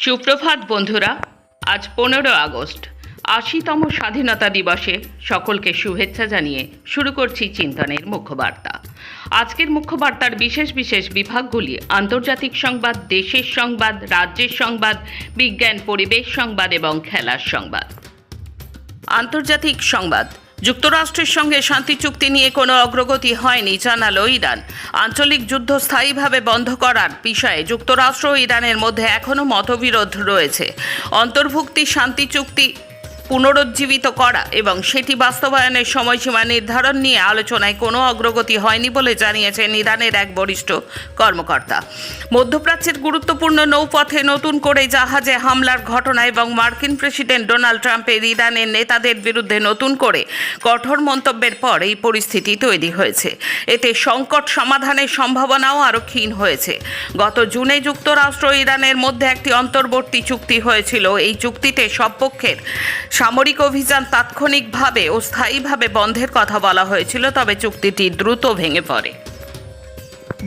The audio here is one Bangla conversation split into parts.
সুপ্রভাত বন্ধুরা। আজ 15 আগস্ট, ৮০তম স্বাধীনতা দিবসে সকলকে শুভেচ্ছা জানিয়ে শুরু করছি চিন্তনের মুখ্যবার্তা। আজকের মুখ্যবার্তার বিশেষ বিশেষ বিভাগগুলি আন্তর্জাতিক সংবাদ, দেশের সংবাদ, রাজ্যের সংবাদ, বিজ্ঞান পরিবেশ সংবাদ এবং খেলার সংবাদ। আন্তর্জাতিক সংবাদ। যুক্তরাষ্ট্রের সঙ্গে শান্তি চুক্তি নিয়ে কোনো অগ্রগতি হয়নি জানালো ইরান। আঞ্চলিক যুদ্ধ স্থায়ীভাবে বন্ধ করার বিষয়ে যুক্তরাষ্ট্র ও ইরানের মধ্যে এখনও মতবিরোধ রয়েছে। অন্তর্ভুক্তি শান্তি চুক্তি পুনরুজ্জীবিত করা এবং সেটি বাস্তবায়নের সময়সীমা নির্ধারণ নিয়ে আলোচনায় কোনো অগ্রগতি হয়নি বলে জানিয়েছেন ইরানের এক বরিষ্ঠ কর্মকর্তা। মধ্যপ্রাচ্যের গুরুত্বপূর্ণ নৌপথে নতুন করে জাহাজে হামলার ঘটনা এবং মার্কিন প্রেসিডেন্ট ডোনাল্ড ট্রাম্পের ইরানের নেতাদের বিরুদ্ধে নতুন করে কঠোর মন্তব্যের পর এই পরিস্থিতি তৈরি হয়েছে। এতে সংকট সমাধানের সম্ভাবনাও আরও ক্ষীণ হয়েছে। গত জুনে যুক্তরাষ্ট্র ও ইরানের মধ্যে একটি অন্তর্বর্তী চুক্তি হয়েছিল। এই চুক্তিতে সব পক্ষের সামরিক অভিযান তাৎক্ষণিকভাবে ও স্থায়ীভাবে বন্ধের কথা বলা হয়েছিল, তবে চুক্তিটি দ্রুত ভেঙে পড়ে।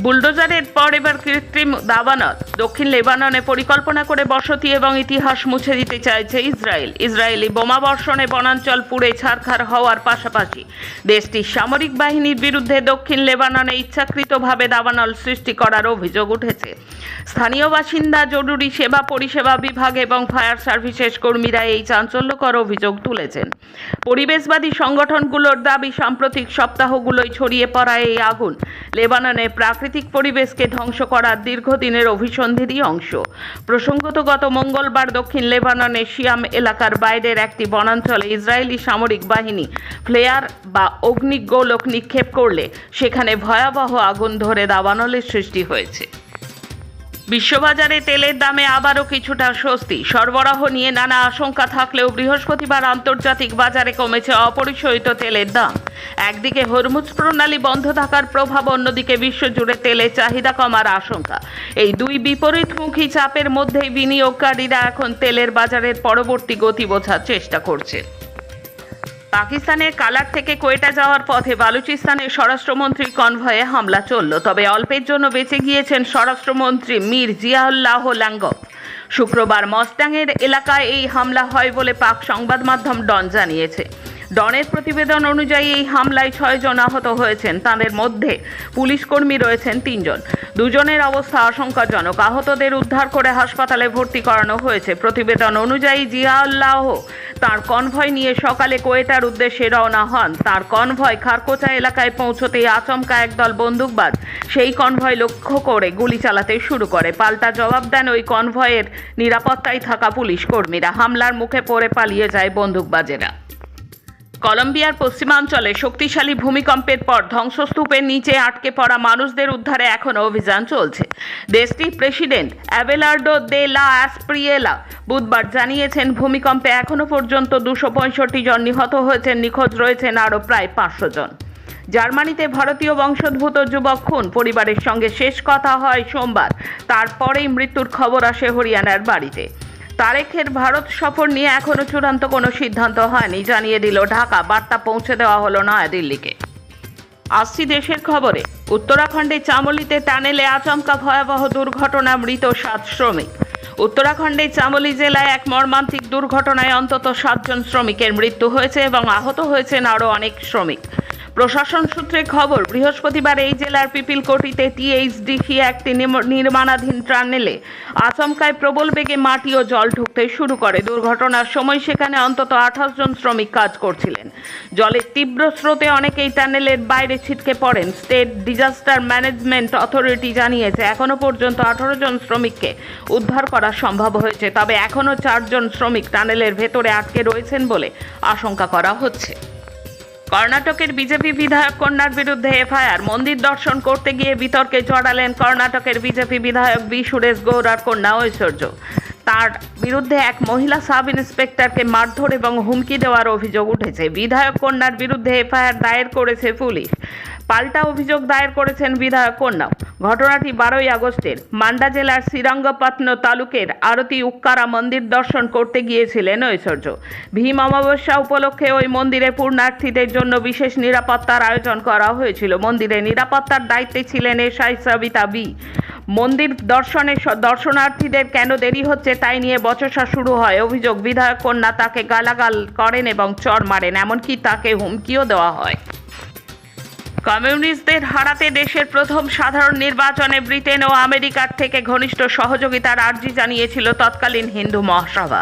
বুলডোজারের পর এবার কৃত্রিম দাবানল। দক্ষিণ লেবাননে পরিকল্পনা করে বসতি এবং ইতিহাস মুছে দিতে চাইছে ইসরায়েল। ইসরায়েলি বোমাবর্ষণে বনাঞ্চল পুড়ে ছারখার হওয়ার পাশাপাশি দেশটির সামরিক বাহিনীর বিরুদ্ধে দক্ষিণ লেবাননে ইচ্ছাকৃতভাবে দাবানল সৃষ্টি করার অভিযোগ উঠেছে। স্থানীয় বাসিন্দা, জরুরি সেবা পরিষেবা বিভাগ এবং ফায়ার সার্ভিসেস কর্মীরা এই চাঞ্চল্যকর অভিযোগ তুলেছেন। পরিবেশবাদী সংগঠনগুলোর দাবি, সাম্প্রতিক সপ্তাহগুলোয় ছড়িয়ে পড়া এই আগুন লেবাননের প্রাকৃতিক পরিবেশকে ধ্বংস করার দীর্ঘদিনের অভিসন্ধিরই অংশ। প্রসঙ্গত, গত মঙ্গলবার দক্ষিণ লেবাননের শিয়াম এলাকার বাইরের একটি বনাঞ্চলে ইসরায়েলি সামরিক বাহিনী ফ্লেয়ার বা অগ্নিগোলক নিক্ষেপ করলে সেখানে ভয়াবহ আগুন ধরে দাবানলের সৃষ্টি হয়েছে। বিশ্ববাজারে তেলের দামে আবারও কিছুটা স্বস্তি। সরবরাহ নিয়ে নানা আশঙ্কা থাকলেও বৃহস্পতিবার আন্তর্জাতিক বাজারে কমেছে অপরিশোধিত তেলের দাম। একদিকে হরমুজ প্রণালী বন্ধ থাকার প্রভাব, অন্যদিকে বিশ্বজুড়ে তেলের চাহিদা কমার আশঙ্কা। এই দুই বিপরীতমুখী চাপের মধ্যেই বিনিয়োগকারীরা এখন তেলের বাজারের পরবর্তী গতি বোঝার চেষ্টা করছে। পাকিস্তানের কালার থেকে কোয়েটা যাওয়ার পথে বালুচিস্তানের স্বরাষ্ট্রমন্ত্রীর কনভয়ে হামলা চলল, তবে অল্পের জন্য বেঁচে গিয়েছেন স্বরাষ্ট্রমন্ত্রী মীর জিয়াউল্লাহ লাঙ্গফ। শুক্রবার মস্টাংয়ের এলাকায় এই হামলা হয় বলে পাক সংবাদ মাধ্যম ডন জানিয়েছে। ডনের প্রতিবেদন অনুযায়ী এই হামলায় 6 জন আহত হয়েছেন। তাদের মধ্যে পুলিশ কর্মী রয়েছেন 3 জন। দুজনের অবস্থা আশঙ্কাজনক। আহতদের উদ্ধার করে হাসপাতালে ভর্তি করানো হয়েছে। প্রতিবেদন অনুযায়ী জিয়াউল্লাহ তার কনভয় নিয়ে সকালে কোয়েটার উদ্দেশ্যে রওনা হন। তার কনভয় খারকোচা এলাকায় পৌঁছতেই আচমকা একদল বন্দুকবাজ সেই কনভয় লক্ষ্য করে গুলি চালাতে শুরু করে। পাল্টা জবাব দেন ওই কনভয়ের নিরাপত্তায় থাকা পুলিশ কর্মীরা। হামলার মুখে পড়ে পালিয়ে যায় বন্দুকবাজেরা। কলম্বিয়ার পশ্চিমাঞ্চলে শক্তিশালী ভূমিকম্পের পর ধ্বংসস্তূপের নিচে আটকে পড়া মানুষদের উদ্ধারে এখনও অভিযান চলছে। দেশটির প্রেসিডেন্ট অ্যাবেলার্ডো দে লা এসপ্রিয়েলা বুধবার জানিয়েছেন, ভূমিকম্পে এখনও পর্যন্ত 265 জন নিহত হয়েছেন, নিখোঁজ রয়েছেন আরও প্রায় 500 জন। জার্মানিতে ভারতীয় বংশোদ্ভূত যুবক খুন, পরিবারের সঙ্গে শেষ কথা হয় সোমবার। তারপরেই মৃত্যুর খবর আসে হরিয়ানার বাড়িতে। তারেকের ভারত সফর নিয়ে এখনও চূড়ান্ত কোনো সিদ্ধান্ত হয়নি, জানিয়ে দিল ঢাকা। বার্তা পৌঁছে দেওয়া হলো নয়াদিল্লিকে। আসছি দেশের খবরে। উত্তরাখণ্ডের চামোলিতে টানেলে আচমকা ভয়াবহ দুর্ঘটনা, মৃত 7 শ্রমিক। উত্তরাখণ্ডের চামোলি জেলায় এক মর্মান্তিক দুর্ঘটনায় অন্তত 7 জন শ্রমিকের মৃত্যু হয়েছে এবং আহত হয়েছেন আরও অনেক শ্রমিক। প্রশাসন সূত্রে খবর, বৃহস্পতিবার এই জেলার পিপিলকোটিতে টিএইচডিসি একটি নির্মাণাধীন টানেলে আচমকায় প্রবল বেগে মাটি ও জল ঢুকতে শুরু করে। দুর্ঘটনার সময় সেখানে অন্তত 28 জন শ্রমিক কাজ করছিলেন। জলের তীব্র স্রোতে অনেকেই টানেলের বাইরে ছিটকে পড়েন। স্টেট ডিজাস্টার ম্যানেজমেন্ট অথরিটি জানিয়েছে, এখনও পর্যন্ত 18 জন শ্রমিককে উদ্ধার করা সম্ভব হয়েছে, তবে এখনও 4 জন শ্রমিক টানেলের ভেতরে আটকে রয়েছেন বলে আশঙ্কা করা হচ্ছে। কর্ণাটকের বিজেপি বিধায়ক কন্যার বিরুদ্ধে এফআইআর। মন্দির দর্শন করতে গিয়ে বিতর্কে জড়ালেন কর্ণাটকের বিজেপি বিধায়ক বি সুরেশ গৌড়ার কন্যা ঐশ্বর্য। তার বিরুদ্ধে এক মহিলা সাব ইন্সপেক্টরকে মারধর এবং হুমকি দেওয়ার অভিযোগ উঠেছে। বিধায়ক কন্যার বিরুদ্ধে এফআইআর দায়ের করেছে পুলিশ। পাল্টা অভিযোগ দায়ের করেছেন বিধায়ক কন্যাও। ঘটনাটি 12ই আগস্টের। মান্ডা জেলার শ্রীরঙ্গপত্ন তালুকের আরতি উক্কারা মন্দির দর্শন করতে গিয়েছিলেন ঐশ্বর্য। ভীম অমাবস্যা উপলক্ষে ওই মন্দিরে পূর্ণার্থীদের জন্য বিশেষ নিরাপত্তার আয়োজন করা হয়েছিল। মন্দিরে নিরাপত্তার দায়িত্বে ছিলেন এসআই সবিতা বি। মন্দির দর্শনার্থীদের কেন দেরি হচ্ছে তাই নিয়ে বচসা শুরু হয়। অভিযোগ, বিধায়ক কন্যা তাকে গালাগাল করেন এবং চড় মারেন, এমনকি তাকে হুমকিও দেওয়া হয়। কমিউনিস্টদের হারাতে দেশের প্রথম সাধারণ নির্বাচনে ব্রিটেন ও আমেরিকার থেকে ঘনিষ্ঠ সহযোগিতার আর্জি জানিয়েছিল তৎকালীন হিন্দু মহাসভা।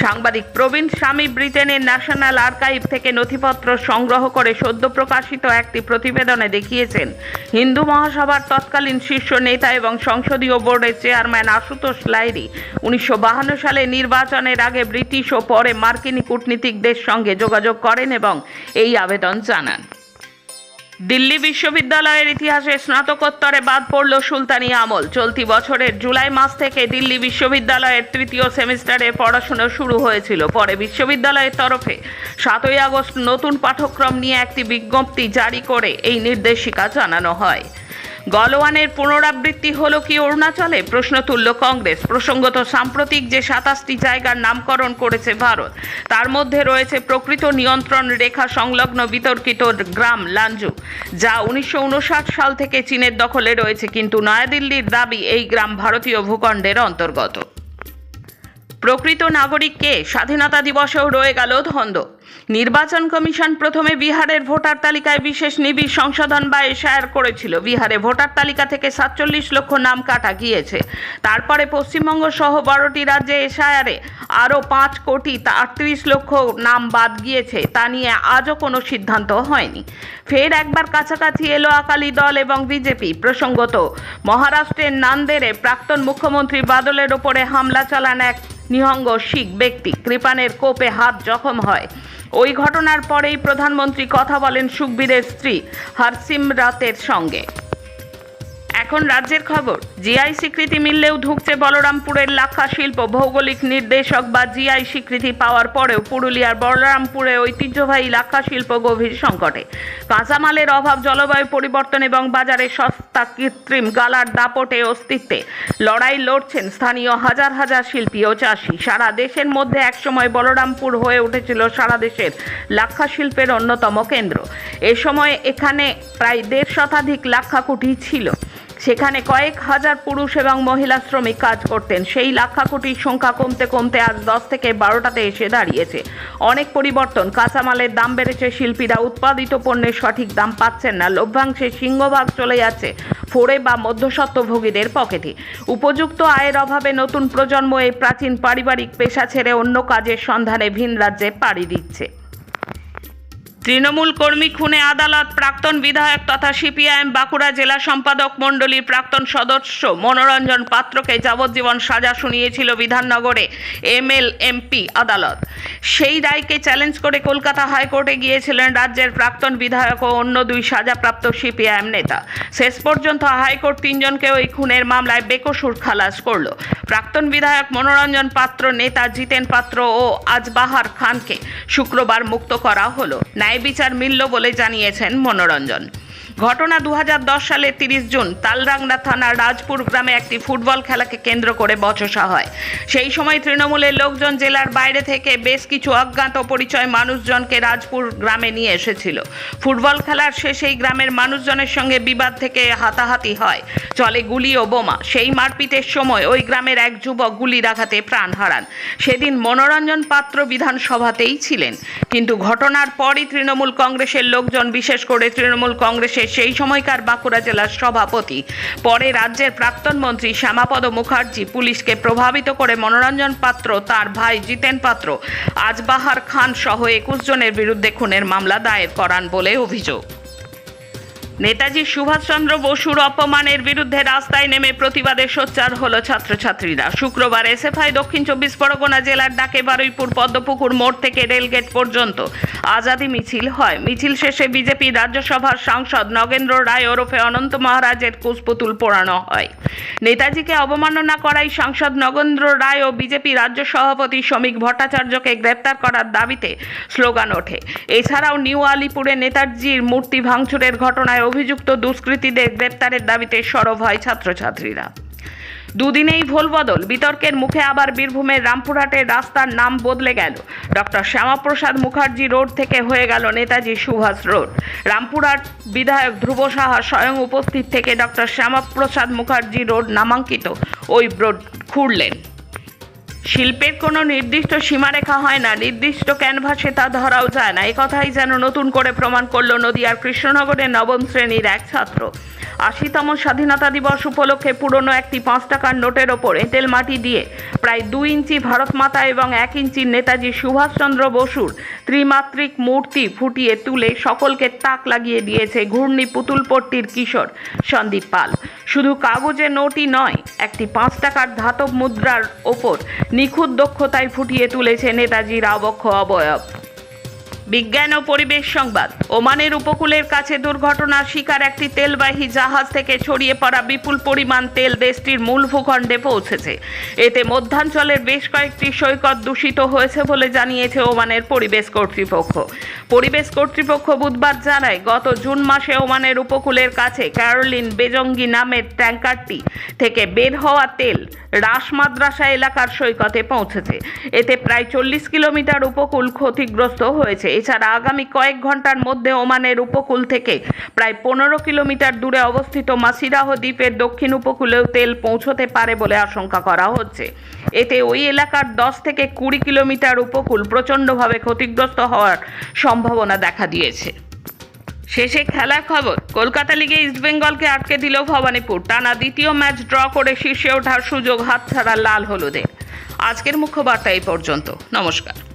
সাংবাদিক প্রবীণ স্বামী ব্রিটেনের ন্যাশনাল আর্কাইভ থেকে নথিপত্র সংগ্রহ করে সদ্য প্রকাশিত একটি প্রতিবেদনে দেখিয়েছেন হিন্দু মহাসভার তৎকালীন শীর্ষ নেতা এবং সংসদীয় বোর্ডের চেয়ারম্যান আশুতোষ লাহিড়ী 1952 সালে নির্বাচনের আগে ব্রিটিশ ও পরে মার্কিনী কূটনীতিকদের সঙ্গে যোগাযোগ করেন এবং এই আবেদন জানান। দিল্লি বিশ্ববিদ্যালয়ের ইতিহাসে স্নাতকোত্তরে বাদ পড়ল সুলতানি আমল। চলতি বছরের জুলাই মাস থেকে দিল্লি বিশ্ববিদ্যালয়ের তৃতীয় সেমিস্টারে পড়াশোনা শুরু হয়েছিল। পরে বিশ্ববিদ্যালয়ের তরফে 7ই আগস্ট নতুন পাঠ্যক্রম নিয়ে একটি বিজ্ঞপ্তি জারি করে এই নির্দেশিকা জানানো হয়। গলওয়ানের পুনরাবৃত্তি হলো কি অরুণাচলে? প্রশ্ন তুলল কংগ্রেস। প্রসঙ্গত, সাম্প্রতিক যে 27টি জায়গার নামকরণ করেছে ভারত, তার মধ্যে রয়েছে প্রকৃত নিয়ন্ত্রণ রেখা সংলগ্ন বিতর্কিত গ্রাম লাঞ্জু, যা 1959 সাল থেকে চীনের দখলে রয়েছে, কিন্তু নয়াদিল্লির দাবি এই গ্রাম ভারতীয় ভূখণ্ডের অন্তর্গত। প্রকৃত নাগরিক কে? স্বাধীনতা দিবসেও রয়ে গেল ধন্দ। নির্বাচন কমিশন প্রথমে বিহারের ভোটার তালিকায় বিশেষ নিবিড় সংশোধন বা এসআইআর করেছিল। বিহারে ভোটার তালিকা থেকে 47 লক্ষ নাম কাটা গিয়েছে। তারপরে পশ্চিমবঙ্গ সহ 12টি রাজ্যে এসআইআরে আরও 5 কোটি 38 লক্ষ নাম বাদ গিয়েছে। তা নিয়ে আজও কোনো সিদ্ধান্ত হয়নি। ফের একবার কাছাকাছি এলো আকালি দল এবং বিজেপি। প্রসঙ্গত, মহারাষ্ট্রের নান্দেড়ে প্রাক্তন মুখ্যমন্ত্রী বাদলের ওপরে হামলা চালান এক নিহঙ্গ শিখ ব্যক্তি। কৃপানের কোপে হাত জখম হয়। ওই ঘটনার পরেই প্রধানমন্ত্রী কথা বলেন সুখবীরের স্ত্রী হরসিমরাতের সঙ্গে। এখন রাজ্যের খবর। জিআই স্বীকৃতি মিললেও ধুঁকছে বলরামপুরের লাক্ষা শিল্প। ভৌগোলিক নির্দেশক বা জিআই স্বীকৃতি পাওয়ার পরেও পুরুলিয়ার বলরামপুরে ঐতিহ্যবাহী লাক্ষা শিল্প গভীর সংকটে। কাঁচামালের অভাব, জলবায়ু পরিবর্তন এবং বাজারে সস্তা কৃত্রিম গালার দাপটে অস্তিত্বে লড়াই লড়ছেন স্থানীয় হাজার হাজার শিল্পী ও চাষি। সারা দেশের মধ্যে একসময় বলরামপুর হয়ে উঠেছিল সারা দেশের লাক্ষা শিল্পের অন্যতম কেন্দ্র। এ সময় এখানে প্রায় 1.5 শতাধিক লাক্ষা কুঠি ছিল। সেখানে কয়েক হাজার পুরুষ এবং মহিলা শ্রমিক কাজ করতেন। সেই লাক্ষা কুটির সংখ্যা কমতে কমতে আজ 10 থেকে 12টাতে এসে দাঁড়িয়েছে। অনেক পরিবর্তন। কাঁচামালের দাম বেড়েছে, শিল্পীরা উৎপাদিত পণ্যের সঠিক দাম পাচ্ছেন না। লভ্যাংশের সিংহভাগ চলে যাচ্ছে ফোরে বা মধ্যস্বত্বভোগীদের পকেটে। উপযুক্ত আয়ের অভাবে নতুন প্রজন্ম এই প্রাচীন পারিবারিক পেশা ছেড়ে অন্য কাজের সন্ধানে ভিন রাজ্যে পাড়ি দিচ্ছে। তৃণমূল কর্মী খুনে আদালত। প্রাক্তন বিধায়ক তথা সিপিআইএম বাঁকুড়া জেলা সম্পাদক মণ্ডলীর প্রাক্তন সদস্য মনোরঞ্জন পাত্রকে যাবজ্জীবন সাজা শুনিয়েছিল বিধাননগরে এমএলএমপি আদালত। সেই রায়কে চ্যালেঞ্জ করে কলকাতা হাইকোর্টে গিয়েছিলেন রাজ্যের প্রাক্তন বিধায়ক ও অন্য 2 সাজাপ্রাপ্ত সিপিআইএম নেতা। শেষ পর্যন্ত হাইকোর্ট 3 জনকে ওই খুনের মামলায় বেকসুর খালাস করল। প্রাক্তন বিধায়ক মনোরঞ্জন পাত্র, নেতা জিতেন পাত্র ও আজবাহার খানকে শুক্রবার মুক্ত করা হলো। ন্যায় বিচার মিলল বলে জানিয়েছেন মনোরঞ্জন। ঘটনা 2010 সালের 30 জুন তালরাংড়া থানার রাজপুর গ্রামে একটি ফুটবল খেলাকে কেন্দ্র করে বচসা হয়। সেই সময় তৃণমূলের লোকজন জেলার বাইরে থেকে বেশ কিছু অজ্ঞাত পরিচয় মানুষজনকে রাজপুর গ্রামে নিয়ে এসেছিল। ফুটবল খেলার শেষেই গ্রামের মানুষজনের সঙ্গে বিবাদ থেকে হাতাহাতি হয়, চলে গুলি ও বোমা। সেই মারপিটের সময় ওই গ্রামের এক যুবক গুলির আঘাতে প্রাণ হারান। সেদিন মনোরঞ্জন পাত্র বিধানসভাতেই ছিলেন। কিন্তু ঘটনার পরই তৃণমূল কংগ্রেসের লোকজন, বিশেষ করে তৃণমূল কংগ্রেসের সেই সময়কার বাঁকুড়া জেলার সভাপতি, পরে রাজ্যের প্রাক্তন মন্ত্রী শ্যামাপদ মুখার্জি, পুলিশকে প্রভাবিত করে মনোরঞ্জন পাত্র, তার ভাই জিতেন পাত্র, আজবাহার খান সহ 21 জনের বিরুদ্ধে খুনের মামলা দায়ের করান বলে অভিযোগ। নেতাজি সুভাষচন্দ্র বসুর অপমানের বিরুদ্ধে রাস্তায় নেমে প্রতিবাদে সোচ্চার হলো ছাত্রছাত্রীরা। শুক্রবার এসএফআই দক্ষিণ 24 পরগনা জেলার ডাকে বারুইপুর পদ্মপুকুর মোড় থেকে রেলগেট পর্যন্ত আজাদি মিছিল হয়। মিছিল শেষে বিজেপি রাজ্যসভার সাংসদ নগেন্দ্র রায় ওরফে অনন্ত মহারাজের কুশপুতুল পোড়ানো হয়। নেতাজিকে অবমাননা করায় সাংসদ নগেন্দ্র রায় ও বিজেপি রাজ্য সভাপতি শ্রমিক ভট্টাচার্যকে গ্রেপ্তার করার দাবিতে স্লোগান ওঠে। এছাড়াও নিউ আলিপুরে নেতাজির মূর্তি ভাঙচুরের ঘটনায় অভিযুক্ত দুষ্কৃতীদের গ্রেপ্তারের দাবিতে সরব হয় ছাত্রছাত্রীরা। দুদিনেই ভোলবদল, বিতর্কের মুখে আবার বীরভূমের রামপুরহাটের রাস্তার নাম বদলে গেল। ডক্টর শ্যামাপ্রসাদ মুখার্জি রোড থেকে হয়ে গেল নেতাজি সুভাষ রোড। রামপুরহাট বিধায়ক ধ্রুব সাহা স্বয়ং উপস্থিত থেকে ডক্টর শ্যামাপ্রসাদ মুখার্জি রোড নামাঙ্কিত ওই রোড খুঁড়লেন। শিল্পের কোনো নির্দিষ্ট সীমারেখা হয় না, নির্দিষ্ট ক্যানভাসে তা ধরাও যায় না, একথাই যেন নতুন করে প্রমাণ করলো নদিয়ার কৃষ্ণনগরের নবম শ্রেণীর এক ছাত্র। ৮০তম স্বাধীনতা দিবস উপলক্ষে পুরনো একটি ৫ টাকার নোটের ওপর এঁটেল মাটি দিয়ে প্রায় ২ ইঞ্চি ভারত মাতা এবং ১ ইঞ্চি নেতাজি সুভাষচন্দ্র বসুর ত্রিমাত্রিক মূর্তি ফুটিয়ে তুলে সকলকে তাক লাগিয়ে দিয়েছে ঘূর্ণি পুতুলপট্টির কিশোর সন্দীপ পাল। শুধু কাগজে নোটই নয়, একটি ৫ টাকার ধাতব মুদ্রার ওপর নিখুঁত দক্ষতায় ফুটিয়ে তুলেছে নেতাজির আবক্ষ অবয়ব। বিজ্ঞান ও পরিবেশ সংবাদ। ওমানের উপকূলের কাছে দুর্ঘটনার শিকার একটি তেলবাহী জাহাজ থেকে ছড়িয়ে পড়া বিপুল পরিমাণ তেল দেশটির মূল ভূখণ্ডে পৌঁছেছে। এতে মধ্যাঞ্চলের বেশ কয়েকটি সৈকত দূষিত হয়েছে বলে জানিয়েছে ওমানের পরিবেশ কর্তৃপক্ষ। পরিবেশ কর্তৃপক্ষ বুধবার জানায়, গত জুন মাসে ওমানের উপকূলের কাছে ক্যারোলিন বেজঙ্গি নামের ট্যাঙ্কারটি থেকে বের হওয়া তেল রাস মাদ্রাসা এলাকার সৈকতে পৌঁছেছে। এতে প্রায় ৪০ কিলোমিটার উপকূল ক্ষতিগ্রস্ত হয়েছে। এছাড়া আগামী কয়েক ঘন্টার মধ্যে ওমানের উপকূল থেকে প্রায় ১৫ কিলোমিটার দূরে অবস্থিত মাসিরাহ দ্বীপের দক্ষিণ উপকূলেও তেল পৌঁছতে পারে বলে আশঙ্কা করা হচ্ছে। এতে ওই এলাকার ১০ থেকে ২০ কিলোমিটার উপকূল প্রচণ্ডভাবে ক্ষতিগ্রস্ত হওয়ার সম্ভাবনা দেখা দিয়েছে। শেষে খেলার খবর। কলকাতা লিগে ইস্টবেঙ্গলকে আটকে দিল ভবানীপুর। টানা দ্বিতীয় ম্যাচ ড্র করে শীর্ষে ওঠার সুযোগ হাতছাড়া লাল হলুদের। আজকের মুখ্য বার্তা এই পর্যন্ত। নমস্কার।